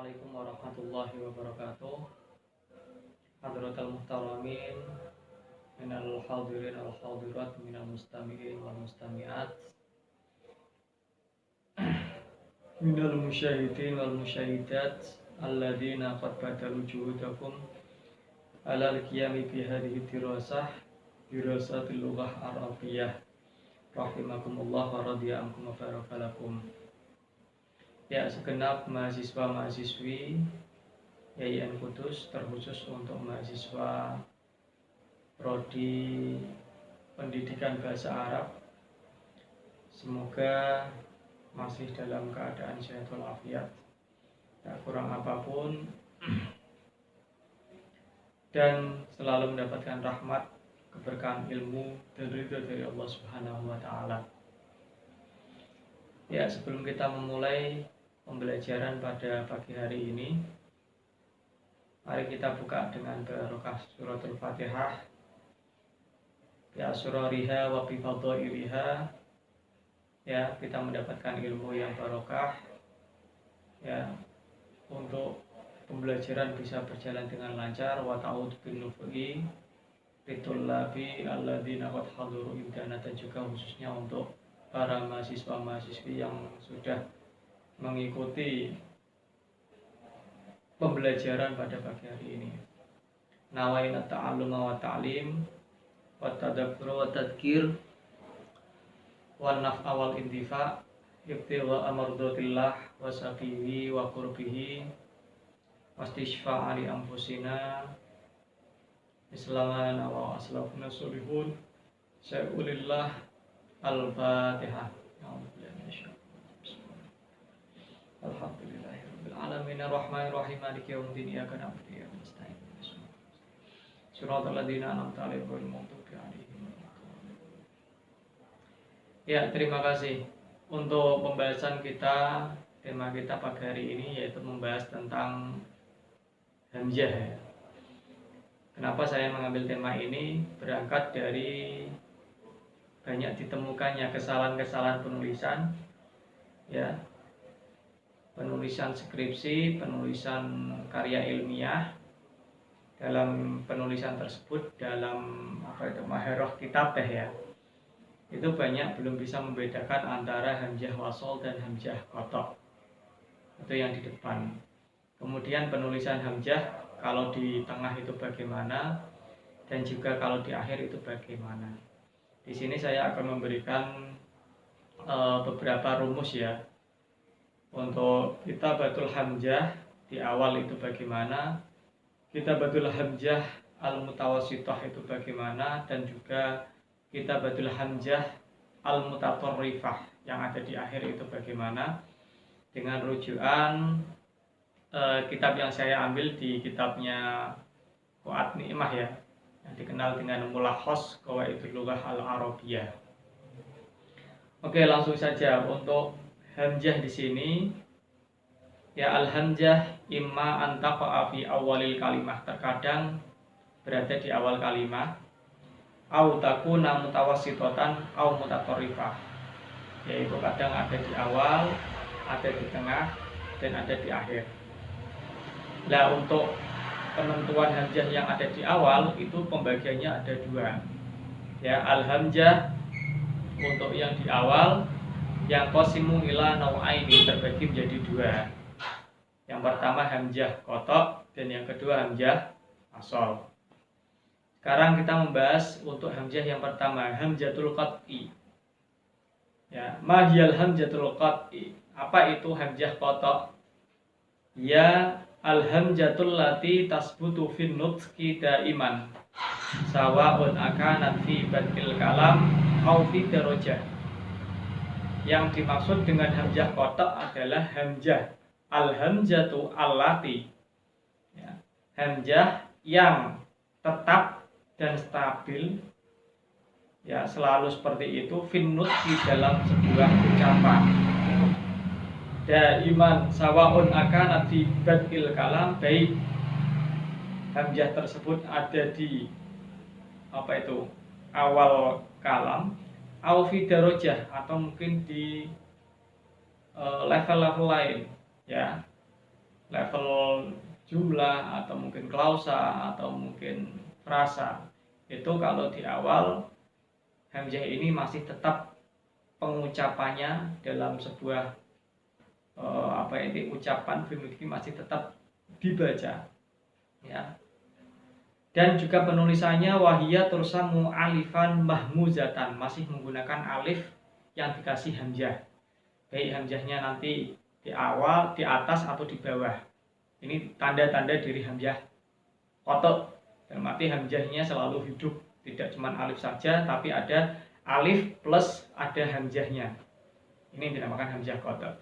Assalamualaikum warahmatullahi wabarakatuh. Hadratal muhtaramin, minal hadirin wal hadirat, minal mustami'in wal mustami'at, minal musyahidin wal musyahidat, alladzina qad badalu juhudakum alal qiyami bi hadhihi dirasatil lughah arabiyyah. Rahimakumullah wa radiya ankum wa baraka. Ya, segenap mahasiswa-mahasiswi YIN Kudus, terkhusus untuk mahasiswa Prodi Pendidikan Bahasa Arab, semoga masih dalam keadaan sehat walafiat, tak kurang apapun, dan selalu mendapatkan rahmat, keberkahan ilmu dan ridha dari Allah Subhanahu wa Ta'ala. Ya, sebelum kita memulai pembelajaran pada pagi hari ini, mari kita buka dengan barokah suratul Fatihah. Ya, surariha wa bi fadhailiha. Ya, kita mendapatkan ilmu yang barokah. Ya, untuk pembelajaran bisa berjalan dengan lancar. Wa ta'ud bin nufu'i litullabi alladzina qad haduru imtihana, dan juga khususnya untuk para mahasiswa-mahasiswi yang sudah mengikuti pembelajaran pada pagi hari ini. Nawaina ta'alluma wa ta'lim wa tadabbur wa tadhkir wa naf'a wal intifa' ibtigha amradatillah wa safihi wa qurbihi wastishfa'a li anfusina islamana wa aslafuna sulihun syai'ulillah. Al-Fatihah. Alhamdulillahirabbil alamin arrahmanirrahim maliki yaumiddin iyyaka na'budu wa iyyaka nasta'in shiratal ladzina an'amta 'alaihim ghairil maghdubi 'alaihim. Ya, terima kasih untuk pembahasan kita. Tema kita pagi hari ini yaitu membahas tentang hamzah ya. Kenapa saya mengambil tema ini? Berangkat dari banyak ditemukannya kesalahan-kesalahan penulisan, ya, penulisan skripsi, penulisan karya ilmiah. Dalam penulisan tersebut, dalam maharah kitabah ya, itu banyak belum bisa membedakan antara hamzah wasol dan hamzah qata'. Itu yang di depan. Kemudian penulisan hamzah kalau di tengah itu bagaimana, dan juga kalau di akhir itu bagaimana. Di sini saya akan memberikan beberapa rumus ya. Untuk kitabatul hamzah di awal itu bagaimana, kitabatul hamzah al-mutawassithah itu bagaimana, dan juga kitabatul hamzah al-mutatarrifah yang ada di akhir itu bagaimana, dengan rujukan kitab yang saya ambil di kitabnya Fuad Ni'mah ya, yang dikenal dengan Mulakhos Qawaidul Lughah Al-Arabiyyah. Oke, langsung saja untuk hamzah di sini. Ya, al-hamzah imma an taqa'a fi awalil kalimah, terkadang berada di awal kalimat, au takuna mutawassithatan au mutatarrifah, yaitu kadang ada di awal, ada di tengah, dan ada di akhir. Nah, untuk penentuan hamzah yang ada di awal itu pembagiannya ada dua. Ya, al-hamzah untuk yang di awal yang qasimu ila nau'aini, terbagi menjadi dua. Yang pertama hamzah qata', dan yang kedua hamzah wasol. Sekarang kita membahas untuk hamzah yang pertama, hamzatul qat'i. Ya, ma hiyal hamzatul qat'i? Apa itu hamzah qata'? Ya, al-hamzatul lati tasbutu fin nutqi daiman sawa'un akanat fi badil kalam au fi darajah. Yang dimaksud dengan hamzah qata' adalah hamzah al-hamzatu allati, ya, hamzah yang tetap dan stabil, ya, selalu seperti itu, fin nutqi, dalam sebuah ucapan, daiman sawa'un akanat fi badil kalam, baik hamzah tersebut ada di awal kalam, au fi darajah, atau mungkin di level-level lain, ya. level jumlah atau mungkin klausa atau mungkin frasa, itu kalau di awal hamzah ini masih tetap pengucapannya dalam sebuah ucapan fi'il masih tetap dibaca, ya. Dan juga penulisannya wahiyya tursamu alifan mahmuzatan, masih menggunakan alif yang dikasih hamzah, baik hamzahnya nanti di awal, di atas atau di bawah. Ini tanda-tanda dari hamzah qata'. Dalam arti hamzahnya selalu hidup, tidak cuma alif saja tapi ada alif plus ada hamzahnya. Ini dinamakan hamzah qata'.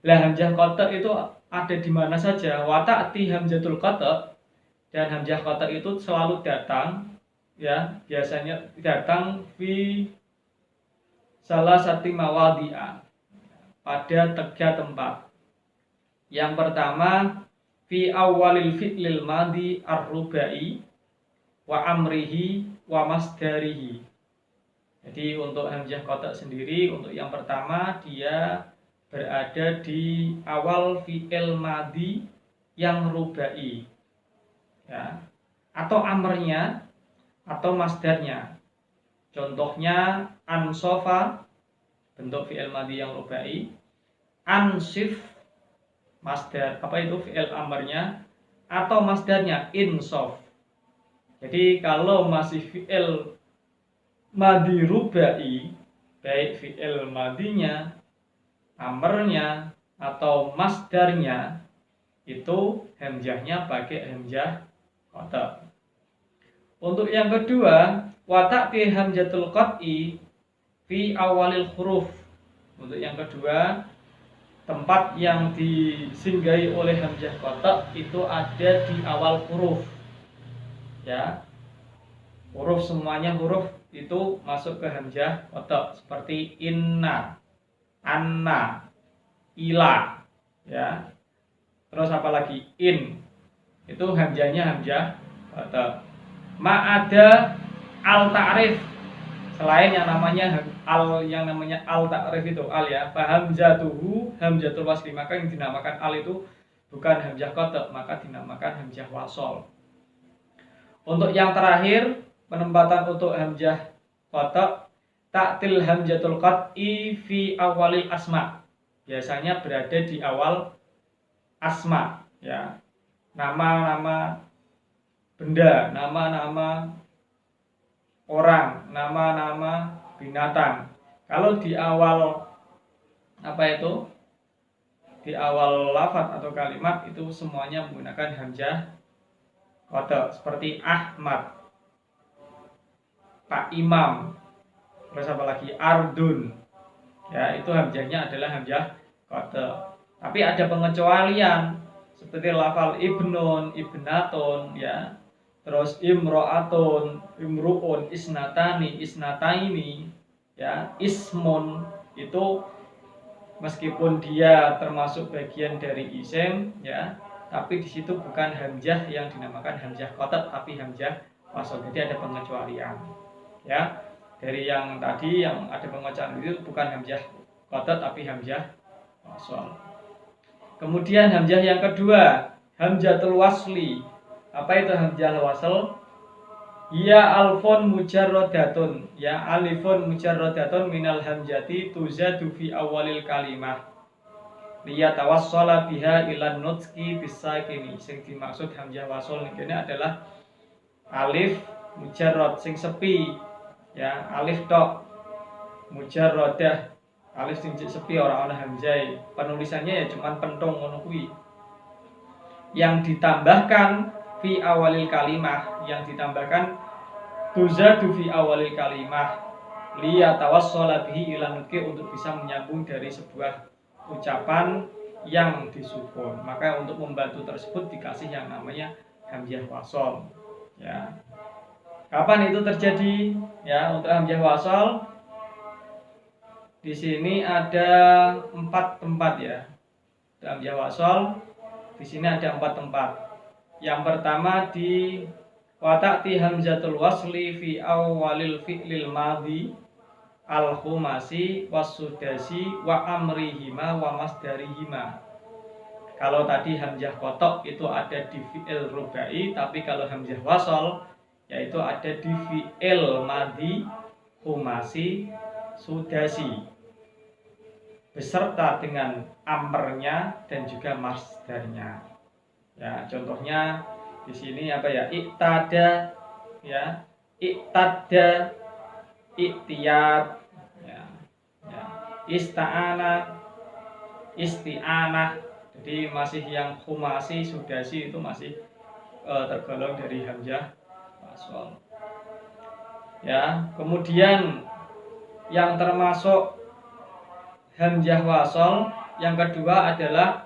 Lah hamzah qata' itu ada di mana saja? Wa ta'ti hamzatul qata', dan hamzah qata' itu selalu datang, ya, biasanya datang fi salah satu mawadhi'a, pada 3 tempat. Yang pertama fi awalil fi'lil madhi ar-rubai wa amrihi wa masdarihi. Jadi untuk hamzah qata' sendiri, untuk yang pertama dia berada di awal fi'il madhi yang rubai, ya, atau amrnya atau masdarnya. Contohnya ansofa, bentuk fi'il madhi yang rubai. Ansif, masdar, fi'il amrnya, atau masdarnya insof. Jadi kalau masih fi'il madhi rubai, baik fi'il madhinya, amrnya, atau masdarnya, itu hamzahnya pakai hamzah qata'. Untuk yang kedua, wa ta'ti hamzatul qat'i fi awalil huruf. Untuk yang kedua, tempat yang disinggahi oleh hamzah qata' itu ada di awal huruf, ya. Huruf semuanya huruf itu masuk ke hamzah qata', seperti inna, anna, ila, ya. Terus apalagi in, itu hamzahnya hamzah qata'. Ma'ada al ta'rif, selain yang namanya al ta'rif itu al, ya, fahamzatuhu hamzatul wasli, maka yang dinamakan al itu bukan hamzah qata', maka dinamakan hamzah wasol. Untuk yang terakhir, penempatan untuk hamzah qata', ta'til hamzatul qat'i fi awalil asma, biasanya berada di awal asma, ya, nama-nama benda, nama-nama orang, nama-nama binatang. Kalau di awal di awal lafaz atau kalimat itu semuanya menggunakan hamzah qata', seperti Ahmad, Pak Imam, terus apalagi Ardun, ya, itu hamzahnya adalah hamzah qata'. Tapi ada pengecualian, seperti lafal ibnun, ibnatun, ya, terus imro'atun, imru'un, isnatani, isnataini, ya, ismun, itu meskipun dia termasuk bagian dari isim, ya, tapi di situ bukan hamzah yang dinamakan hamzah qata', tapi hamzah wasol. Jadi ada pengecualian, ya. Dari yang tadi yang ada pengecualian itu bukan hamzah qata' tapi hamzah wasol. Kemudian hamzah yang kedua, hamzatul wasli. Apa itu hamzah wasl? Ya alfun mujarradatun, ya, alifun mujarradatun minal hamzati tuzadu fi awalil kalimah liyatawassala biha ilan nutqi bisakini. Sing dimaksud hamzah wasl ini adalah alif mujarrad sing sepi, ya, alif tok, mujarradah alif sing sepi, orang hamzah. Penulisannya ya cuman pentung ngono kuwi. Yang ditambahkan fi awalil kalimah, yang ditambahkan tuzadu fi awalil kalimah liyatawassala bihi ila nutqi, untuk bisa menyambung dari sebuah ucapan yang disukun. Maka untuk membantu tersebut dikasih yang namanya hamzah wasol, ya. Kapan itu terjadi? Ya, untuk hamzah wasol di sini ada 4 tempat, ya. Hamzah wasol di sini ada 4 tempat. Yang pertama di wa ta'ti hamzatul wasli fi awalil fi'lil madhi al-khumasi was-sudasi wa amrihima wa masdarihima. Kalau tadi hamzah kotok itu ada di fi'il rubai, tapi kalau hamzah wasol yaitu ada di fi'il madhi humasi sudasi beserta dengan amrnya dan juga masdarnya. Ya, contohnya di sini apa ya? Iktada, ya, iktada, iktiyat, ya, ya, ista'ana, isti'anah. Jadi masih yang humasi sudasi itu masih tergolong dari hamzah wasol. Ya, kemudian yang termasuk hamzah wasol yang kedua adalah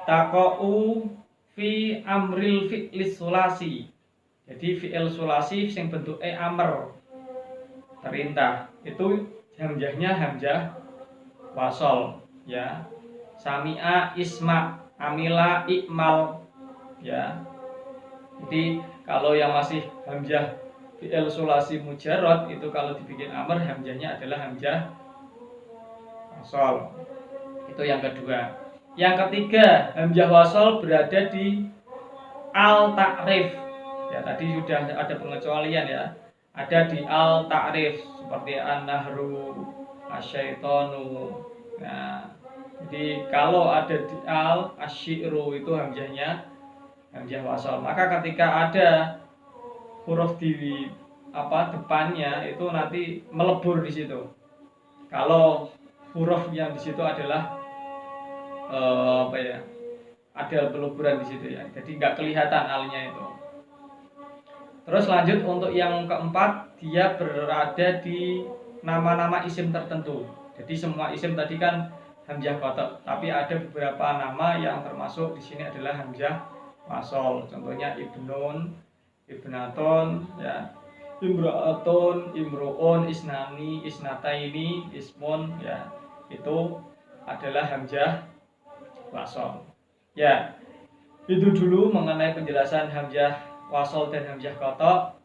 taqa'u fi amril fi'li sulasi. Jadi fi'il sulasi yang bentuknya amr, perintah, itu hamzahnya hamzah wasol, ya. Sami'a isma, amila ikmal, ya. Jadi kalau yang masih hamzah fi'il sulasi mujarrad itu kalau dibikin amr hamzahnya adalah hamzah wasol. Itu yang kedua. Yang ketiga, hamzah wasol berada di al-ta'rif. Ya, tadi sudah ada pengecualian ya. Ada di al-ta'rif seperti an-nahru, asyaitonu. Nah, jadi kalau ada di al-asyiru itu hamzahnya hamzah wasol. Maka ketika ada huruf di depannya itu nanti melebur di situ. Kalau huruf yang di situ adalah ada peluburan di situ ya, jadi nggak kelihatan alnya itu. Terus lanjut untuk yang keempat, dia berada di nama-nama isim tertentu. Jadi semua isim tadi kan hamzah kotok, tapi ada beberapa nama yang termasuk di sini adalah hamzah wasol. Contohnya ibnun, ibnatun, ya, imra'atun, imru'un, isnani, isnataini, ismun, ya, itu adalah hamzah wasol. Ya, itu dulu mengenai penjelasan hamzah wasol dan hamzah kotok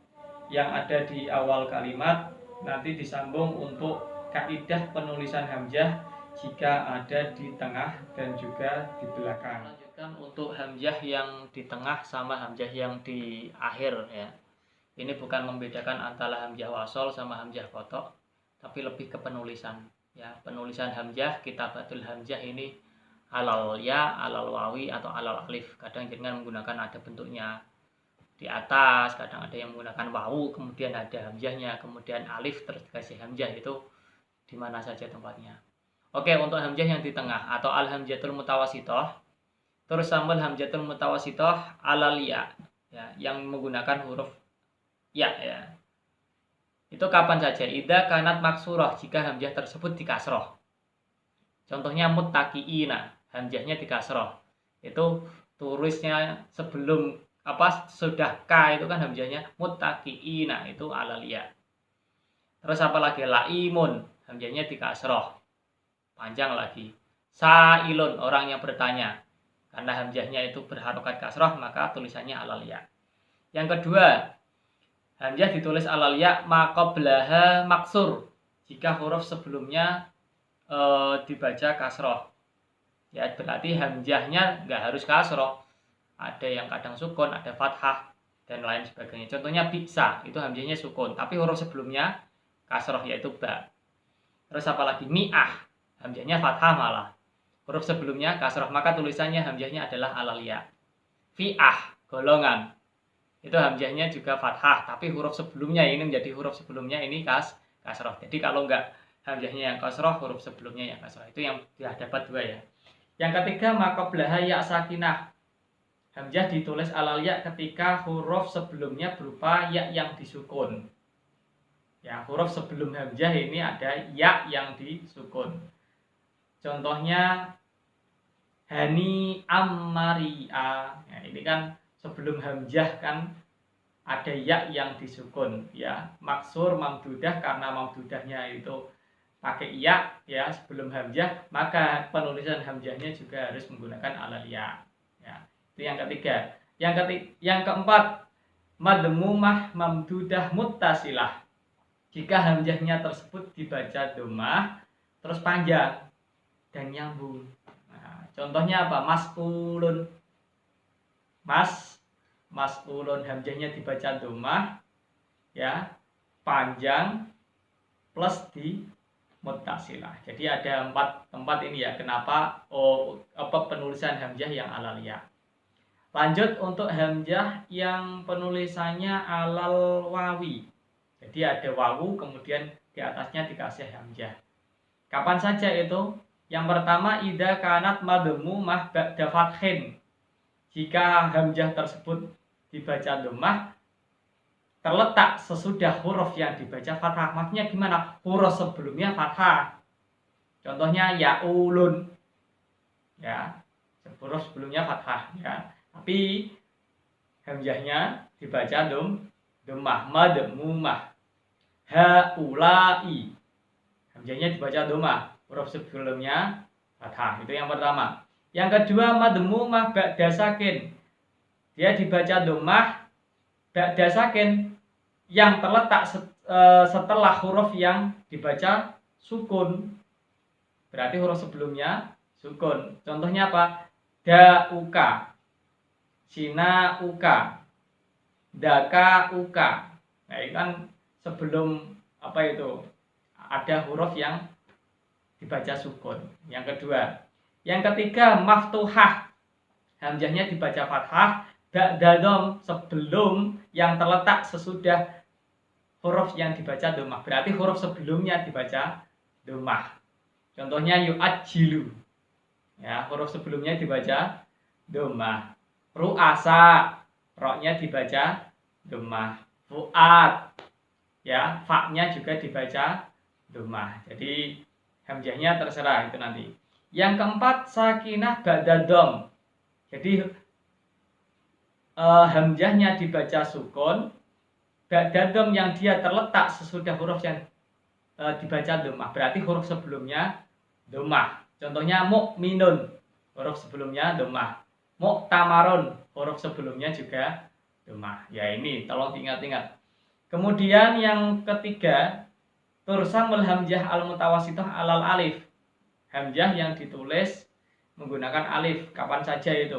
yang ada di awal kalimat. Nanti disambung untuk kaidah penulisan hamzah jika ada di tengah dan juga di belakang. Lanjutkan untuk hamzah yang di tengah sama hamzah yang di akhir ya. Ini bukan membedakan antara hamzah wasol sama hamzah kotok, tapi lebih ke penulisan. Ya, penulisan hamzah, kitabatul hamzah ini alal ya, alal wawi atau alal alif. Kadang dengan menggunakan ada bentuknya di atas, kadang ada yang menggunakan wawu, kemudian ada hamzahnya, kemudian alif terus dikasih hamzah, itu di mana saja tempatnya. Oke, untuk hamzah yang di tengah atau al hamzatul mutawasithah, terus sambal hamzatul mutawasithah alal ya, ya, yang menggunakan huruf ya, ya. Itu kapan saja? Idza kanat maksurah, jika hamzah tersebut dikasroh. Contohnya muttaqiina, hamzahnya dikasroh. Itu tulisnya sebelum sudah ka itu kan hamzahnya muttaqiina, itu alal ya. Terus apalagi laimun, hamzahnya dikasroh. Panjang lagi. Sailun, orang yang bertanya. Karena hamzahnya itu berharokat kasroh, maka tulisannya alal ya. Yang kedua, hamzah ditulis alal ya maqablaha maksur, jika huruf sebelumnya dibaca kasroh. Ya, berarti hamzahnya nggak harus kasroh. Ada yang kadang sukun, ada fathah dan lain sebagainya. Contohnya bisa, itu hamzahnya sukun, tapi huruf sebelumnya kasroh yaitu ba. Terus apalagi mi'ah, hamzahnya fathah malah. Huruf sebelumnya kasroh, maka tulisannya hamzahnya adalah alal ya. Fi'ah, golongan. Itu hamzahnya juga fathah, tapi huruf sebelumnya ini menjadi huruf sebelumnya ini kasroh. Jadi kalau enggak hamzahnya yang kasroh, huruf sebelumnya yang kasroh. Itu yang dapat dua ya. Yang ketiga, maqablaha ya sakinah. Hamzah ditulis alal ya ketika huruf sebelumnya berupa ya yang disukun. Ya, huruf sebelum hamzah ini ada ya yang disukun. Contohnya hani ammaria. Ya, ini kan sebelum hamzah kan ada ya yang disukun ya, maksur mamdudah, karena mamdudahnya itu pakai ya sebelum hamzah, maka penulisan hamzahnya juga harus menggunakan alal ya. Ya, itu yang ketiga. Yang keempat, madmumah mamdudah muttasilah. Jika hamzahnya tersebut dibaca dhammah terus panjang dan nyambung. Nah, Contohnya apa? Mas'ulun. Mas'ulun, hamzahnya dibaca dhammah, ya, panjang plus di muttasilah. Jadi ada 4 tempat ini ya, kenapa penulisan hamzah yang alal ya. Lanjut untuk hamzah yang penulisannya alal wawi. Jadi ada wawu, kemudian di atasnya dikasih hamzah. Kapan saja itu? Yang pertama, idza kanat madmumah ba'da fathin. Jika hamzah tersebut dibaca dhammah terletak sesudah huruf yang dibaca fathah. Maksudnya gimana? Huruf sebelumnya fathah. Contohnya yaulun. Ya, huruf sebelumnya fathah ya. Tapi hamzahnya dibaca dhammah, madmumah. Haulai. Hamzahnya dibaca dhammah, huruf sebelumnya fathah. Itu yang pertama. Yang kedua, madmumah ba'da sakin. Dia dibaca dhammah ba'da sakin yang terletak setelah huruf yang dibaca sukun. Berarti huruf sebelumnya sukun. Contohnya apa? Da'uka, sina'uka, daka'uka. Nah, ini kan sebelum apa itu? Ada huruf yang dibaca sukun. Yang kedua. Yang ketiga, maftuhah. Hamzahnya dibaca fathah ba'da dhamm, sebelum yang terletak sesudah huruf yang dibaca dhammah. Berarti huruf sebelumnya dibaca dhammah. Contohnya yu'ajjilu. Ya, huruf sebelumnya dibaca dhammah. Ru'asa, roknya dibaca dhammah. Fu'ad, ya, fa-nya juga dibaca dhammah. Jadi hamzahnya terserah itu nanti. Yang keempat, sakinah ba'da dhamm. Jadi hamzahnya dibaca sukun ba'da dhamm yang dia terletak sesudah huruf yang dibaca dhammah. Berarti huruf sebelumnya dhammah. Contohnya mukminun, huruf sebelumnya dhammah. Mu'tamarun, huruf sebelumnya juga dhammah. Ya, ini tolong diingat-ingat. Kemudian yang ketiga, tursamul hamzah al-mutawassithah alal alif. Hamzah yang ditulis menggunakan alif. Kapan saja itu?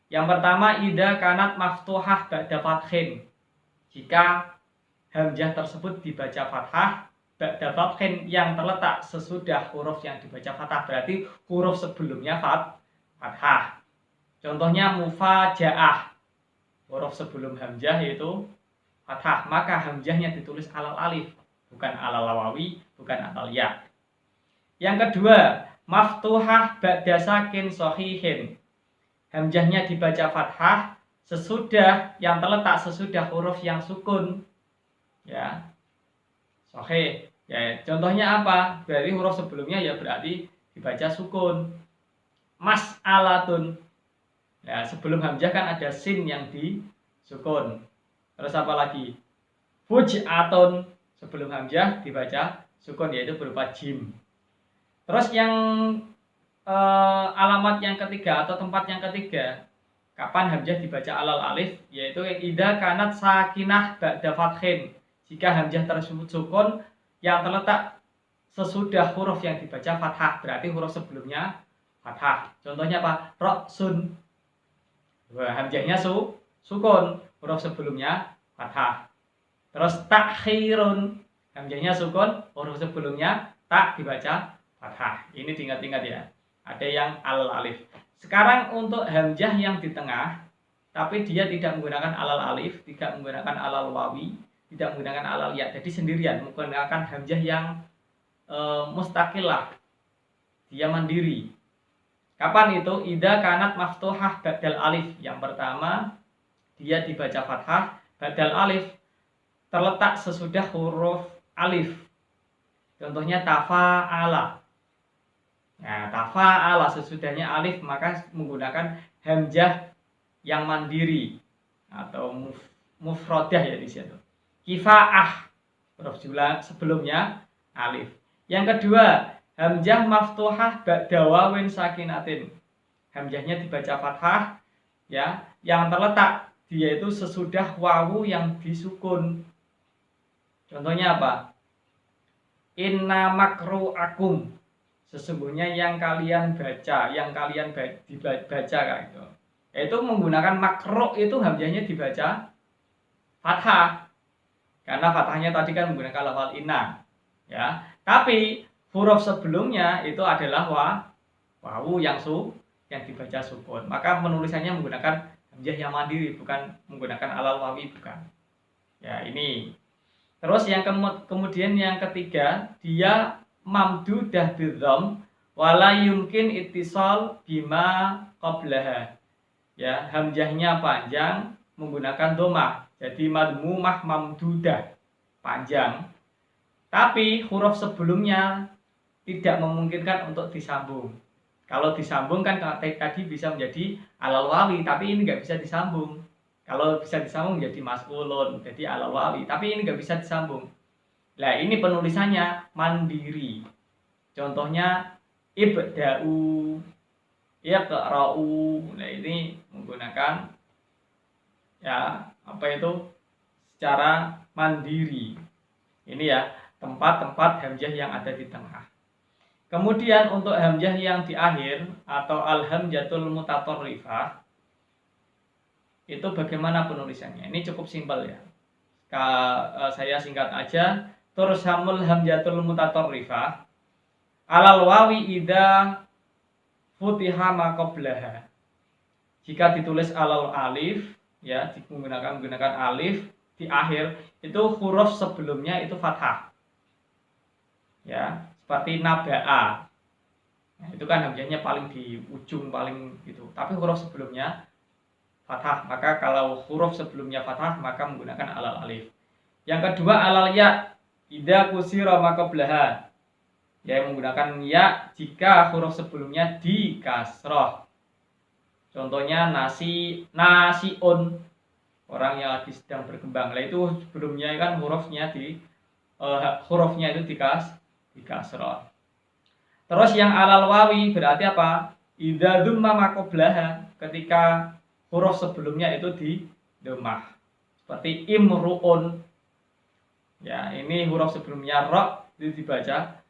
Yang pertama, idza kanat maftuhah ba'da fathin. Jika hamzah tersebut dibaca fathah ba'da fathin yang terletak sesudah huruf yang dibaca fathah, berarti huruf sebelumnya fathah. Contohnya mufajaah, huruf sebelum hamzah yaitu fathah, maka hamzahnya ditulis alal alif, bukan alal wawi, bukan alal ya. Yang kedua, maftuhah ba'da sakin shahihin. Hamzahnya dibaca fathah sesudah yang terletak sesudah huruf yang sukun. Ya. Sahih. Ya, contohnya apa? Dari huruf sebelumnya ya berarti dibaca sukun. Mas'alatun. Ya, sebelum hamzah kan ada sin yang disukun. Terus apa lagi? Fuj'atun. Sebelum hamzah dibaca sukun, yaitu berupa jim. Terus yang alamat yang ketiga atau tempat yang ketiga, kapan hamzah dibaca alal alif, yaitu idza kanat sakinah ba'da fathin. Jika hamzah tersebut sukun yang terletak sesudah huruf yang dibaca fathah, berarti huruf sebelumnya fathah. Contohnya apa? Ra'sun. Hamzahnya sukun, huruf sebelumnya fathah. Terus takhirun, hamzahnya sukun, huruf sebelumnya tak dibaca fathah. Ini diingat-ingat ya. Ada yang alal alif. Sekarang untuk hamzah yang di tengah, tapi dia tidak menggunakan alal alif, tidak menggunakan alal wawi, tidak menggunakan alal ya. Jadi sendirian menggunakan hamzah yang mustaqilah. Dia mandiri. Kapan itu? Idza kanat maftuhah ba'dal alif. Yang pertama, dia dibaca fathah ba'dal alif, terletak sesudah huruf alif. Contohnya tafa'ala. Nah, tafa'ala sesudahnya alif, maka menggunakan hamzah yang mandiri atau mufradah ya di situ. Kifa'ah, huruf sebelumnya alif. Yang kedua, hamzah maftuhah ba'da wawin sakinatin. Hamzahnya dibaca fathah ya, yang terletak dia itu sesudah wawu yang disukun. Contohnya apa? Inna makru'akum. sesungguhnya yang kalian baca, dibaca kayak gitu. Yaitu menggunakan makro itu hamzahnya dibaca fathah. Karena fathahnya tadi kan menggunakan lafal inna. Ya. Tapi huruf sebelumnya itu adalah wawu yang dibaca sukun. Maka penulisannya menggunakan hamzah yang mandiri, bukan menggunakan alal wawi, bukan. Ya, ini. Terus yang kemudian yang ketiga, dia mamdudah bidham wala yumkin ittisal bima qablaha. Ya, hamzahnya panjang menggunakan dhammah. Jadi madmumah mamdudah, panjang. Tapi huruf sebelumnya tidak memungkinkan untuk disambung. Kalau disambung kan tadi bisa menjadi alal wawi, tapi ini nggak bisa disambung. Kalau bisa disambung menjadi mas'ulun, jadi alal wawi, tapi ini nggak bisa disambung. Nah, ini penulisannya mandiri. Contohnya ibda'u, iqra'u. Nah, ini menggunakan ya apa itu secara mandiri. Ini ya tempat-tempat hamzah yang ada di tengah. Kemudian untuk hamzah yang di akhir atau al-hamzatul mutatorrifah, itu bagaimana penulisannya? Ini cukup simpel ya. Saya singkat aja. Tursamul hamzatul mutatorrifah alal wawi idza futiha ma qablaha. Jika ditulis alal alif, ya menggunakan alif di akhir, itu huruf sebelumnya itu fathah. Ya, seperti naba'a. Nah, itu kan hamzahnya paling di ujung paling gitu. Tapi huruf sebelumnya fathah. Maka kalau huruf sebelumnya fathah maka menggunakan alal alif. Yang kedua alal ya, idza kusira ma qablaha. Ya, menggunakan ya jika huruf sebelumnya di kasroh. Contohnya nasiun, orang yang lagi sedang berkembang. Lah itu sebelumnya kan hurufnya itu di kasroh. Terus yang alal wawi berarti apa? Idza dzumma ma qablaha, ketika huruf sebelumnya itu di dhammah. Seperti imruun. Ya, ini huruf sebelumnya ra itu dibaca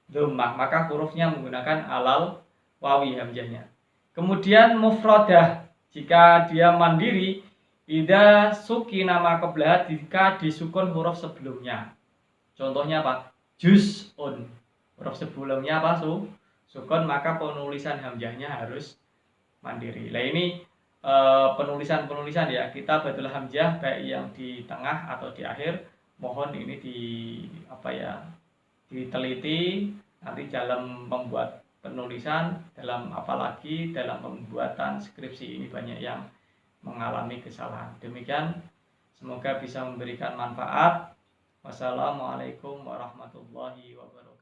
dhammah, maka hurufnya menggunakan alal wawi hamzahnya. Kemudian mufradah, jika dia mandiri, idza sukina ma qablaha, jika disukun huruf sebelumnya. Contohnya apa? Juz'un. Huruf sebelumnya apa? Sukun, maka penulisan hamzahnya harus mandiri. Nah, ini penulisan ya, kita betul hamzah baik yang di tengah atau di akhir. Mohon ini diteliti nanti dalam membuat penulisan, dalam apalagi dalam pembuatan skripsi ini banyak yang mengalami kesalahan. Demikian, semoga bisa memberikan manfaat. Wassalamualaikum warahmatullahi wabarakatuh.